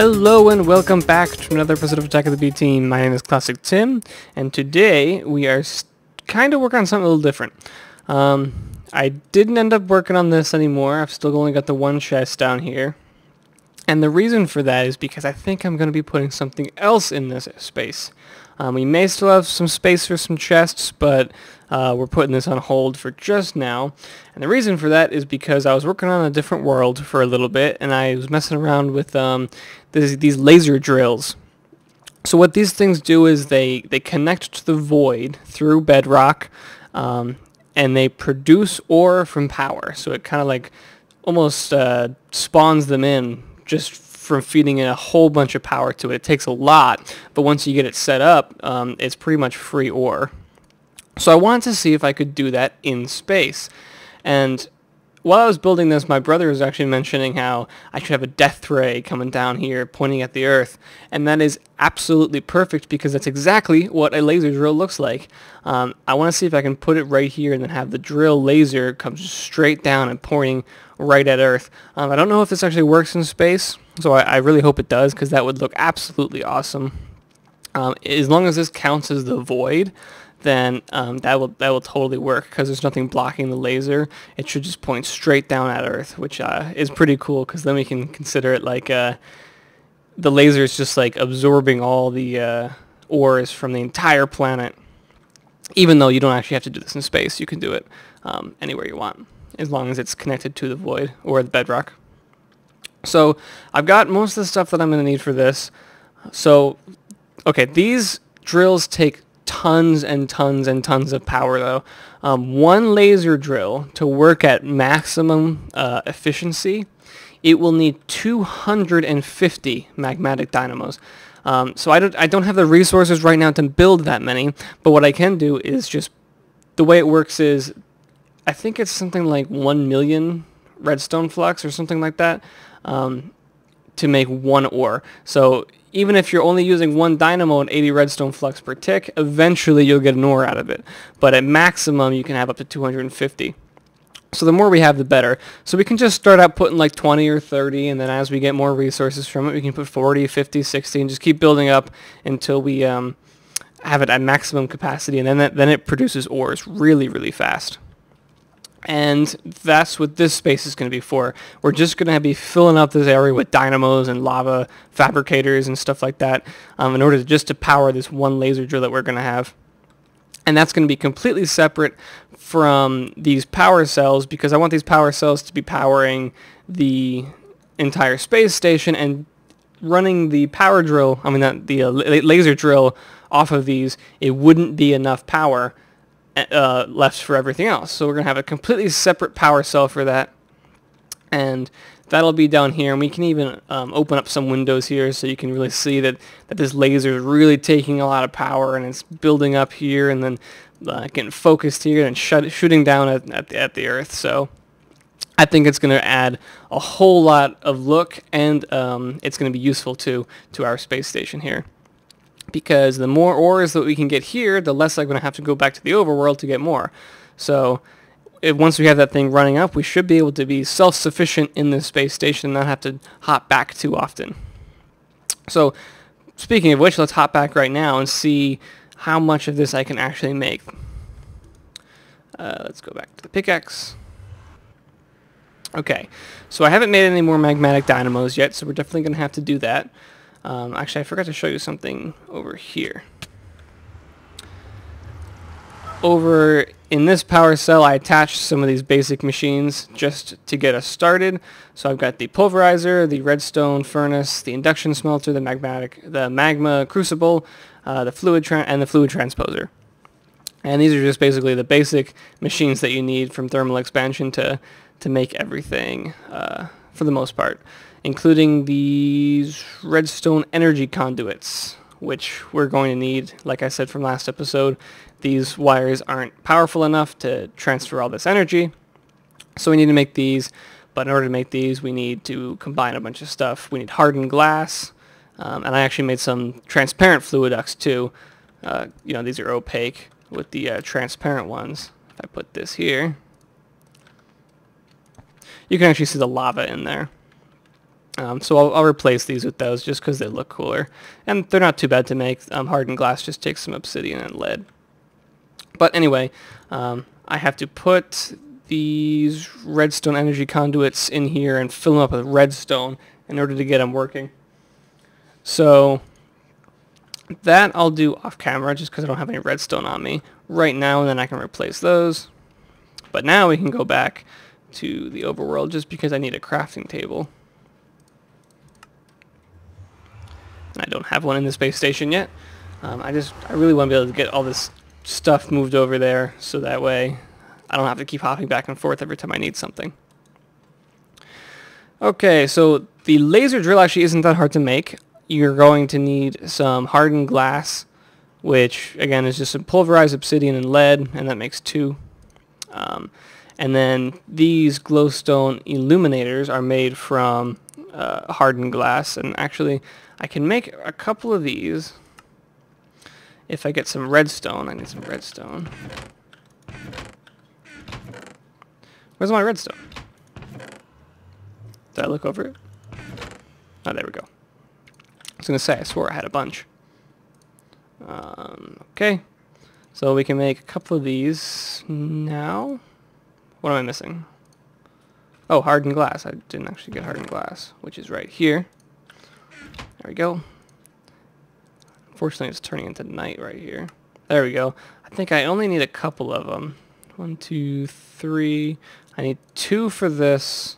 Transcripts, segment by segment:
Hello and welcome back to another episode of Attack of the B Team. My name is Classic Tim, and today we are kind of working on something a little different. I didn't end up working on this anymore. I've still only got the one chest down here. And the reason for that is because I think I'm going to be putting something else in this space. We may still have some space for some chests, but we're putting this on hold for just now. And the reason for that is because I was working on a different world for a little bit, and I was messing around with these laser drills. So what these things do is they connect to the void through bedrock, and they produce ore from power. So it kind of like almost spawns them in just from feeding in a whole bunch of power to it. It takes a lot, but once you get it set up, it's pretty much free ore. So I wanted to see if I could do that in space. And while I was building this, my brother was actually mentioning how I should have a death ray coming down here pointing at the Earth. And that is absolutely perfect because that's exactly what a laser drill looks like. I want to see if I can put it right here and then have the drill laser come straight down and pointing right at Earth. I don't know if this actually works in space, so I really hope it does because that would look absolutely awesome. As long as this counts as the void, then that will totally work because there's nothing blocking the laser. It should just point straight down at Earth, which is pretty cool because then we can consider it like the laser is just like absorbing all the ores from the entire planet. Even though you don't actually have to do this in space, you can do it anywhere you want as long as it's connected to the void or the bedrock. So I've got most of the stuff that I'm going to need for this. So, okay, these drills take tons and tons and tons of power though. One laser drill to work at maximum efficiency, it will need 250 magmatic dynamos. So I don't have the resources right now to build that many, but what I can do is just, the way it works is, I think it's something like 1 million redstone flux or something like that to make one ore. So even if you're only using one dynamo and 80 redstone flux per tick, eventually you'll get an ore out of it. But at maximum, you can have up to 250. So the more we have, the better. So we can just start out putting like 20 or 30, and then as we get more resources from it, we can put 40, 50, 60, and just keep building up until we have it at maximum capacity, and then it produces ores really, really fast. And that's what this space is going to be for. We're just going to be filling up this area with dynamos and lava fabricators and stuff like that in order to power this one laser drill that we're going to have. And that's going to be completely separate from these power cells because I want these power cells to be powering the entire space station, and running the power drill, the laser drill off of these, it wouldn't be enough power left for everything else. So we're going to have a completely separate power cell for that, and that'll be down here. And we can even open up some windows here so you can really see that this laser is really taking a lot of power, and it's building up here and then getting focused here and shooting down at the Earth. So I think it's going to add a whole lot of look, and it's going to be useful to our space station here. Because the more ores that we can get here, the less I'm going to have to go back to the overworld to get more. So once we have that thing running up, we should be able to be self-sufficient in this space station and not have to hop back too often. So speaking of which, let's hop back right now and see how much of this I can actually make. Let's go back to the pickaxe. Okay, so I haven't made any more magmatic dynamos yet, so we're definitely going to have to do that. Actually, I forgot to show you something over here. Over in this power cell, I attached some of these basic machines just to get us started. So I've got the pulverizer, the redstone furnace, the induction smelter, the magma crucible, the fluid transposer. And these are just basically the basic machines that you need from thermal expansion to make everything for the most part, including these redstone energy conduits, which we're going to need. Like I said from last episode, these wires aren't powerful enough to transfer all this energy, so we need to make these. But in order to make these, we need to combine a bunch of stuff. We need hardened glass, and I actually made some transparent fluid ducts too. These are opaque with the transparent ones. If I put this here, you can actually see the lava in there. So I'll replace these with those just because they look cooler. And they're not too bad to make. Hardened glass just takes some obsidian and lead. But anyway, I have to put these redstone energy conduits in here and fill them up with redstone in order to get them working. So that I'll do off camera just because I don't have any redstone on me right now, and then I can replace those. But now we can go back to the overworld just because I need a crafting table. I don't have one in the space station yet. I really want to be able to get all this stuff moved over there so that way I don't have to keep hopping back and forth every time I need something. Okay, so the laser drill actually isn't that hard to make. You're going to need some hardened glass, which again is just some pulverized obsidian and lead, and that makes 2. And then these glowstone illuminators are made from hardened glass, and actually I can make a couple of these if I get some redstone. I need some redstone. Where's my redstone? Did I look over it? Oh, there we go. I was going to say, I swore I had a bunch. Okay. So we can make a couple of these now. What am I missing? Oh, hardened glass. I didn't actually get hardened glass, which is right here. There we go. Unfortunately, it's turning into night right here. There we go. I think I only need a couple of them. 1, 2, 3. I need 2 for this,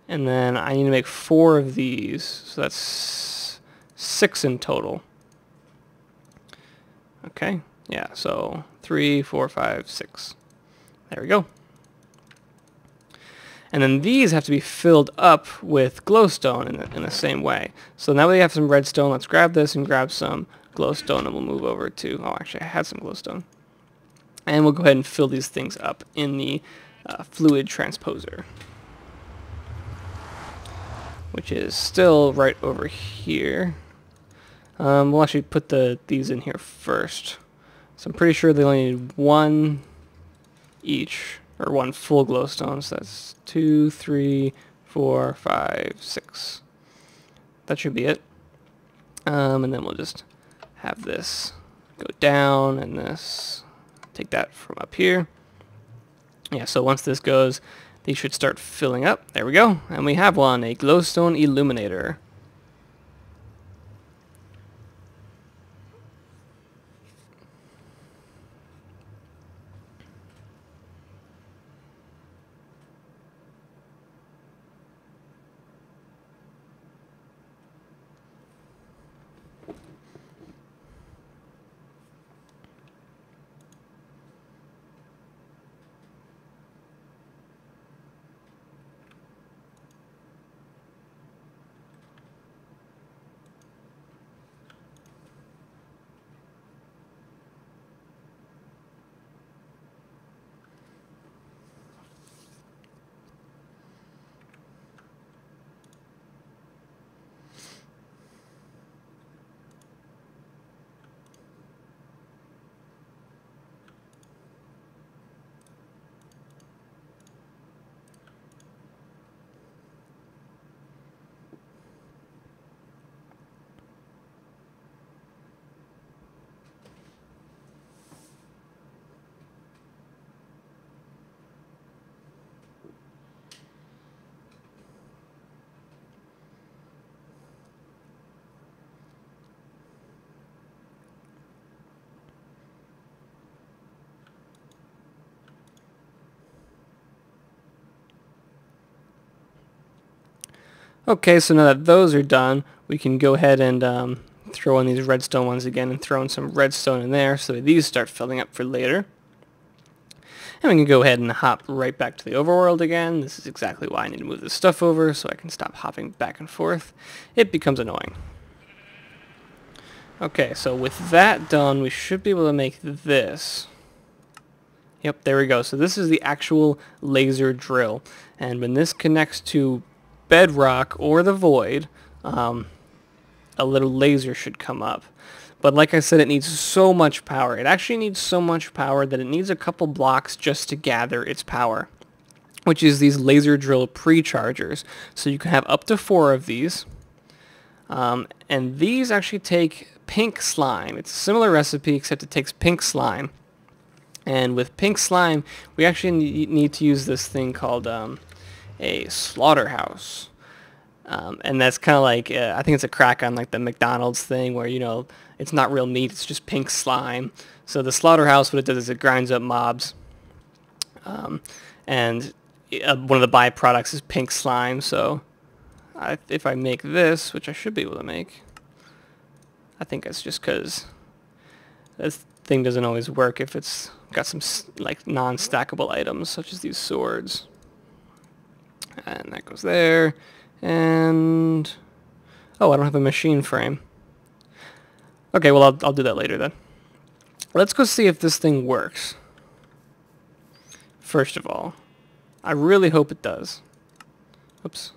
and then I need to make 4 of these. So that's 6 in total. Okay. Yeah, so 3, 4, 5, 6. There we go. And then these have to be filled up with glowstone in the same way. So now we have some redstone. Let's grab this and grab some glowstone, and we'll move over to... Oh, actually, I had some glowstone. And we'll go ahead and fill these things up in the fluid transposer, which is still right over here. We'll actually put these in here first. So I'm pretty sure they only need 1 each. Or 1 full glowstone, so that's 2, 3, 4, 5, 6. That should be it. And then we'll just have this go down, and this, take that from up here. Yeah, so once this goes, these should start filling up. There we go. And we have one, a glowstone illuminator. Okay, so now that those are done, we can go ahead and throw in these redstone ones again and throw in some redstone in there so that these start filling up for later. And we can go ahead and hop right back to the overworld again. This is exactly why I need to move this stuff over so I can stop hopping back and forth. It becomes annoying. Okay, so with that done, we should be able to make this. Yep, there we go. So this is the actual laser drill. And when this connects to bedrock or the void, a little laser should come up. But like I said, it needs so much power. It actually needs so much power that it needs a couple blocks just to gather its power. which is these laser drill pre-chargers. So you can have up to 4 of these. And these actually take pink slime. It's a similar recipe, except it takes pink slime. And with pink slime, we actually need to use this thing called a slaughterhouse. And that's kind of like, I think it's a crack on like the McDonald's thing where, you know, it's not real meat, it's just pink slime. So the slaughterhouse, what it does is it grinds up mobs. And one of the byproducts is pink slime. So if I make this, which I should be able to make, I think it's just because this thing doesn't always work if it's got some like non-stackable items, such as these swords. And that goes there. And oh, I don't have a machine frame. Okay, well I'll do that later then. Let's go see if this thing works. First of all, I really hope it does. Oops.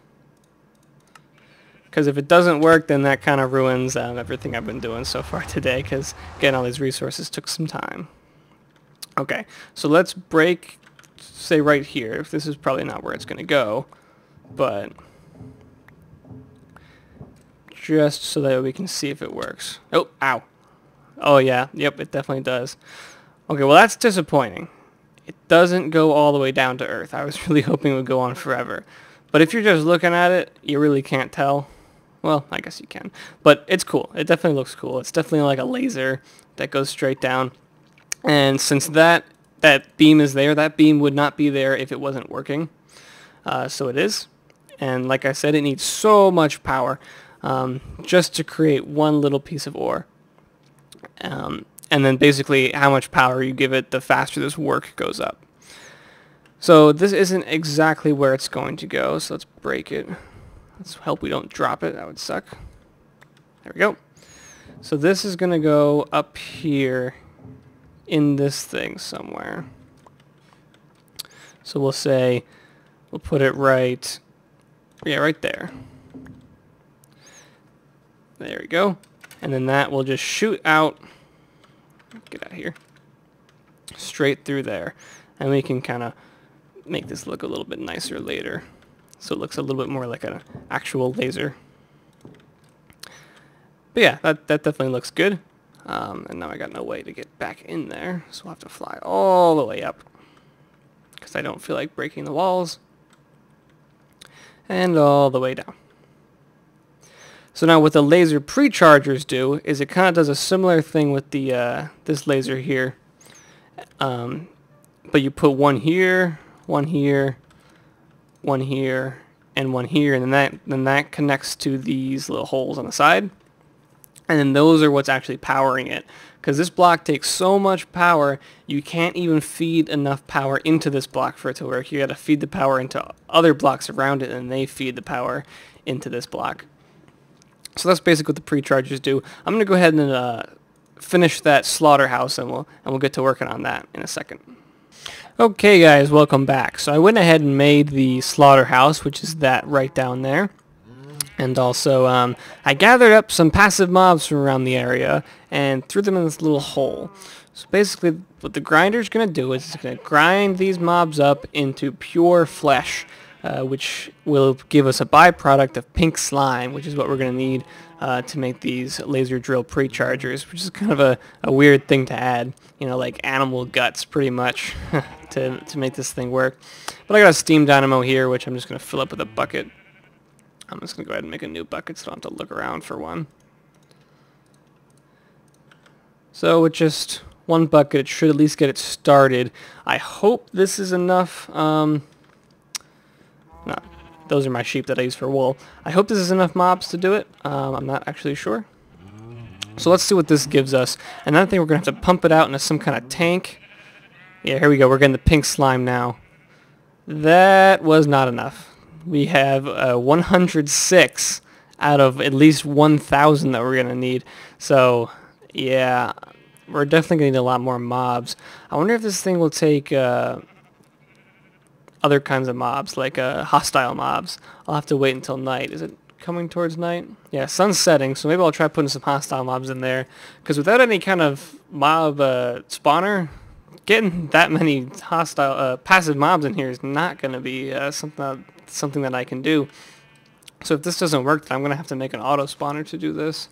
Because if it doesn't work, then that kind of ruins everything I've been doing so far today, because getting all these resources took some time. Okay, so let's break, say right here. This is probably not where it's going to go, but just so that we can see if it works. Oh, ow. Oh yeah, yep, it definitely does. Okay, well that's disappointing. It doesn't go all the way down to Earth. I was really hoping it would go on forever. But if you're just looking at it, you really can't tell. Well, I guess you can. But it's cool. It definitely looks cool. It's definitely like a laser that goes straight down. And since that beam is there, that beam would not be there if it wasn't working. So it is. And like I said, it needs so much power just to create one little piece of ore. And then basically how much power you give it, the faster this work goes up. So this isn't exactly where it's going to go, so let's break it. Let's hope we don't drop it. That would suck. There we go. So this is going to go up here in this thing somewhere. So we'll say, we'll put it right, yeah, right there. There we go. And then that will just shoot out, get out of here, straight through there. And we can kind of make this look a little bit nicer later. So it looks a little bit more like an actual laser. But yeah, that definitely looks good. And now I got no way to get back in there. So we'll have to fly all the way up, because I don't feel like breaking the walls. And all the way down. So now what the laser pre-chargers do is it kind of does a similar thing with the this laser here. But you put one here, one here, one here, and one here, and then that connects to these little holes on the side. And then those are what's actually powering it. Because this block takes so much power, you can't even feed enough power into this block for it to work. You got to feed the power into other blocks around it, and they feed the power into this block. So that's basically what the pre-chargers do. I'm going to go ahead and finish that slaughterhouse, and we'll get to working on that in a second. Okay guys, welcome back. So I went ahead and made the slaughterhouse, which is that right down there. And also, I gathered up some passive mobs from around the area and threw them in this little hole. So basically, what the grinder's going to do is it's going to grind these mobs up into pure flesh, which will give us a byproduct of pink slime, which is what we're going to need to make these laser drill pre-chargers, which is kind of a weird thing to add, you know, like animal guts pretty much to make this thing work. But I got a steam dynamo here, which I'm just going to fill up with a bucket. I'm just going to go ahead and make a new bucket so I don't have to look around for one. So with just one bucket, it should at least get it started. I hope this is enough. No, those are my sheep that I use for wool. I hope this is enough mobs to do it. I'm not actually sure. So let's see what this gives us. And then I think we're going to have to pump it out into some kind of tank. Yeah, here we go. We're getting the pink slime now. That was not enough. We have 106 out of at least 1,000 that we're going to need. So, yeah, we're definitely going to need a lot more mobs. I wonder if this thing will take other kinds of mobs, like hostile mobs. I'll have to wait until night. Is it coming towards night? Yeah, sun's setting, so maybe I'll try putting some hostile mobs in there. Because without any kind of mob spawner, getting that many hostile passive mobs in here is not going to be something that I can do. So if this doesn't work, then I'm going to have to make an auto spawner to do this.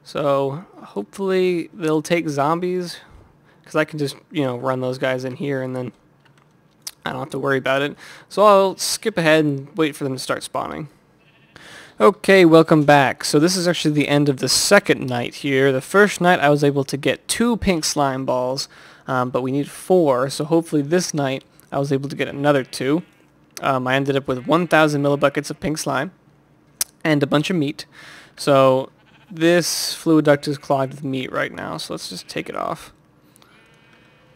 So hopefully they'll take zombies, because I can just, you know, run those guys in here and then I don't have to worry about it. So I'll skip ahead and wait for them to start spawning. Okay, welcome back. So this is actually the end of the second night here. The first night I was able to get 2 pink slime balls, but we need 4. So hopefully this night I was able to get another 2. I ended up with 1,000 millibuckets of pink slime and a bunch of meat. So this fluid duct is clogged with meat right now, so let's just take it off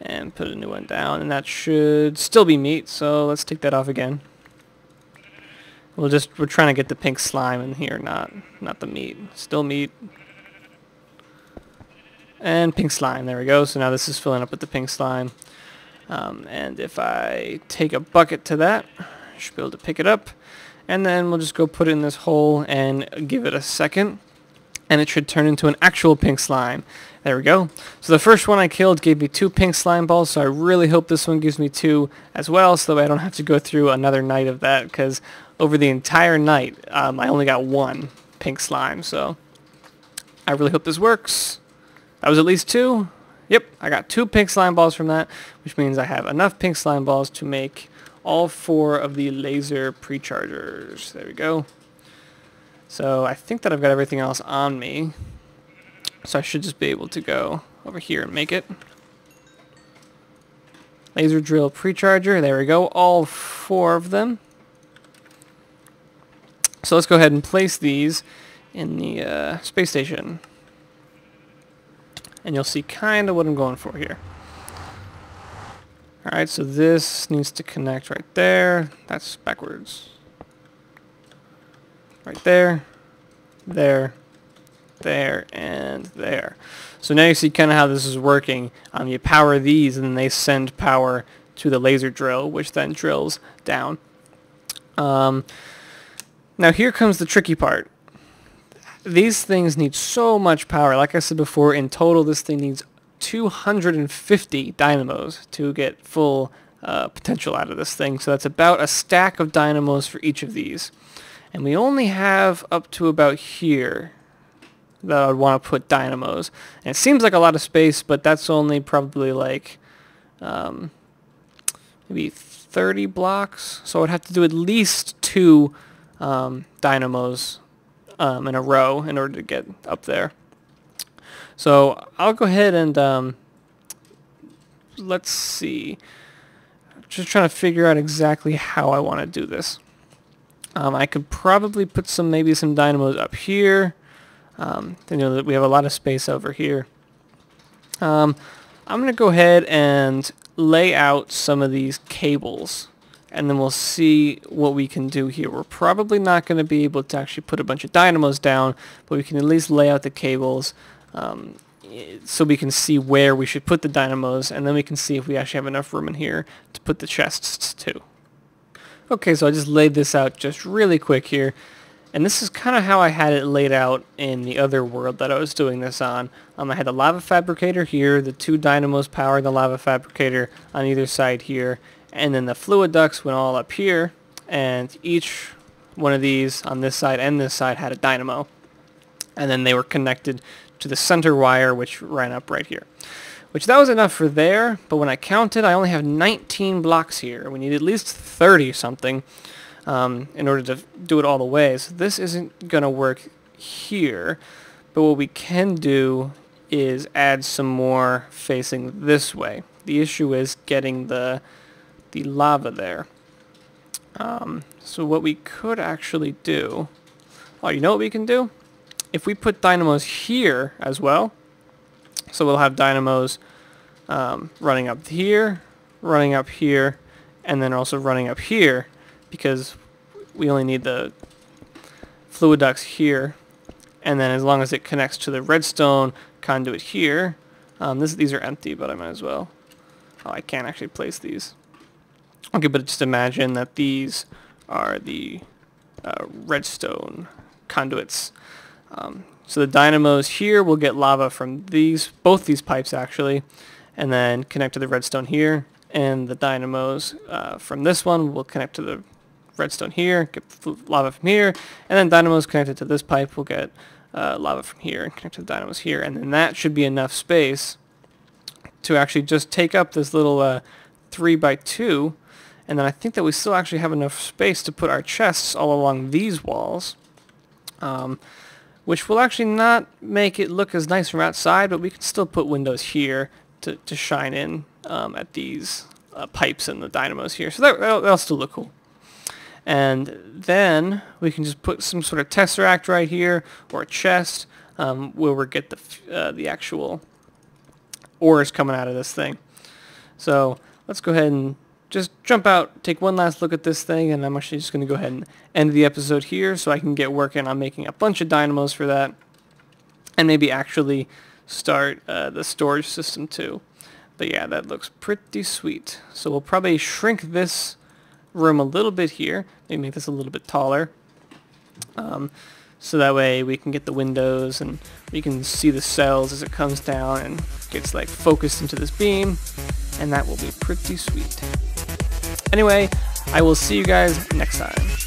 and put a new one down, and that should still be meat, so let's take that off again. We're trying to get the pink slime in here, not the meat. Still meat. And pink slime, there we go. So now this is filling up with the pink slime. And if I take a bucket to that, I should be able to pick it up. And then we'll just go put it in this hole and give it a second. And it should turn into an actual pink slime. There we go. So the first one I killed gave me 2 pink slime balls, so I really hope this one gives me 2 as well, so that I don't have to go through another night of that, because over the entire night, I only got 1 pink slime, so I really hope this works. That was at least 2. Yep, I got 2 pink slime balls from that, which means I have enough pink slime balls to make all 4 of the laser prechargers. There we go. So I think that I've got everything else on me. So I should just be able to go over here and make it. Laser drill precharger. There we go. All 4 of them. So let's go ahead and place these in the space station. And you'll see kind of what I'm going for here. Alright, so this needs to connect right there. That's backwards. Right there, there, there, and there. So now you see kind of how this is working. You power these, and then they send power to the laser drill, which then drills down. Now here comes the tricky part. These things need so much power. Like I said before, in total this thing needs 250 dynamos to get full potential out of this thing. So that's about a stack of dynamos for each of these. And we only have up to about here that I would want to put dynamos. And it seems like a lot of space, but that's only probably like maybe 30 blocks. So I would have to do at least 2 dynamos in a row in order to get up there. So I'll go ahead and let's see. Just trying to figure out exactly how I want to do this. I could probably put maybe some dynamos up here. You know that we have a lot of space over here. I'm going to go ahead and lay out some of these cables, and then we'll see what we can do here. We're probably not going to be able to actually put a bunch of dynamos down, but we can at least lay out the cables so we can see where we should put the dynamos, and then we can see if we actually have enough room in here to put the chests too. Okay, so I just laid this out just really quick here, and this is kind of how I had it laid out in the other world that I was doing this on. I had the lava fabricator here, the 2 dynamos powering the lava fabricator on either side here, and then the fluid ducts went all up here, and each one of these on this side and this side had a dynamo, and then they were connected to the center wire, which ran up right here. Which that was enough for there, but when I counted, I only have 19 blocks here. We need at least 30 something in order to do it all the way. So this isn't going to work here, but what we can do is add some more facing this way. The issue is getting the lava there. So what we could actually do, oh, you know what we can do? If we put dynamos here as well, so we'll have dynamos running up here, and then also running up here, because we only need the fluid ducts here, and then as long as it connects to the redstone conduit here, these are empty, but I might as well. Oh, I can't actually place these. Okay, but just imagine that these are the redstone conduits. So the dynamos here will get lava from both these pipes actually, and then connect to the redstone here, and the dynamos from this one will connect to the redstone here, get the lava from here, and then dynamos connected to this pipe will get lava from here and connect to the dynamos here, and then that should be enough space to actually just take up this little 3x2, and then I think that we still actually have enough space to put our chests all along these walls, which will actually not make it look as nice from outside, but we can still put windows here to shine in at these pipes and the dynamos here, so that'll still look cool. And then we can just put some sort of tesseract right here, or a chest, where we get the actual ores coming out of this thing. So let's go ahead and just jump out, take one last look at this thing, and I'm actually just going to go ahead and end the episode here so I can get working on making a bunch of dynamos for that, and maybe actually start the storage system too. But yeah, that looks pretty sweet. So we'll probably shrink this room a little bit here, maybe make this a little bit taller, so that way we can get the windows and we can see the cells as it comes down and gets like focused into this beam, and that will be pretty sweet. Anyway, I will see you guys next time.